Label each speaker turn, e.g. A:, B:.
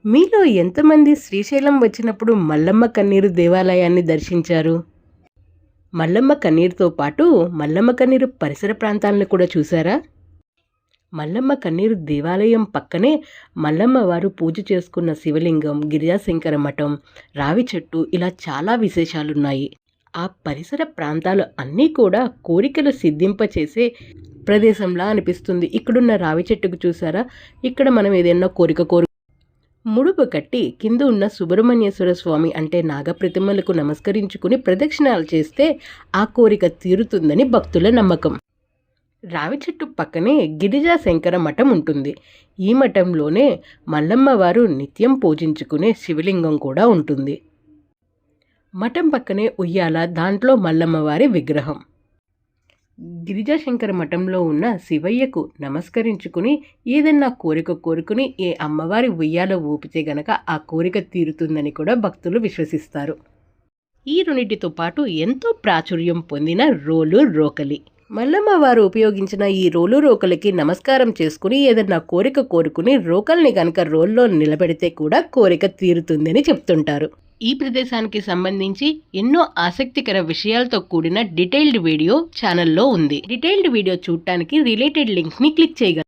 A: మీలో ఎంతమంది శ్రీశైలం వచ్చినప్పుడు మల్లమ్మ కన్నీరు దేవాలయాన్ని దర్శించారు? మల్లమ్మ కన్నీరుతో పాటు మల్లమ్మ కన్నీరు పరిసర ప్రాంతాలను కూడా చూసారా? మల్లమ్మ కన్నీరు దేవాలయం పక్కనే మల్లమ్మ వారు పూజ చేసుకున్న శివలింగం, గిరిజాశంకర మఠం, రావి చెట్టు ఇలా చాలా విశేషాలున్నాయి. ఆ పరిసర ప్రాంతాలు అన్నీ కూడా కోరికలు సిద్ధింపచేసే ప్రదేశంలా అనిపిస్తుంది. ఇక్కడున్న రావి చెట్టుకు చూసారా? ఇక్కడ మనం ఏదైనా కోరిక ముడుపు కట్టి కింద ఉన్న సుబ్రహ్మణ్యేశ్వర స్వామి అంటే నాగప్రతిమలకు నమస్కరించుకుని ప్రదక్షిణాలు చేస్తే ఆ కోరిక తీరుతుందని భక్తుల నమ్మకం. రావి చెట్టు పక్కనే గిరిజా శంకర మఠం ఉంటుంది. ఈ మఠంలోనే మల్లమ్మ వారు నిత్యం పూజించుకునే శివలింగం కూడా ఉంటుంది. మఠం పక్కనే ఉయ్యాల, దాంట్లో మల్లమ్మ వారి విగ్రహం. గిరిజాశంకర మఠంలో ఉన్న శివయ్యకు నమస్కరించుకుని ఏదన్నా కోరిక కోరుకుని ఏ అమ్మవారి ఉయ్యాల ఊపితే గనక ఆ కోరిక తీరుతుందని కూడా భక్తులు విశ్వసిస్తారు. ఈ రెండింటితో పాటు ఎంతో ప్రాచుర్యం పొందిన రోలు రోకలి. మల్లమ్మ వారు ఉపయోగించిన ఈ రోలు రోకలికి నమస్కారం చేసుకుని ఏదన్నా కోరిక కోరుకుని రోకల్ని గనక రోల్లో నిలబెడితే కూడా కోరిక తీరుతుందని చెప్తుంటారు. ఈ ప్రదేశానికి సంబంధించి ఎన్నో ఆసక్తికర విషయాలతో కూడిన డీటెయిల్డ్ వీడియో ఛానల్లో ఉంది. డీటెయిల్డ్ వీడియో చూడటానికి రిలేటెడ్ లింక్ని క్లిక్ చేయగలరు.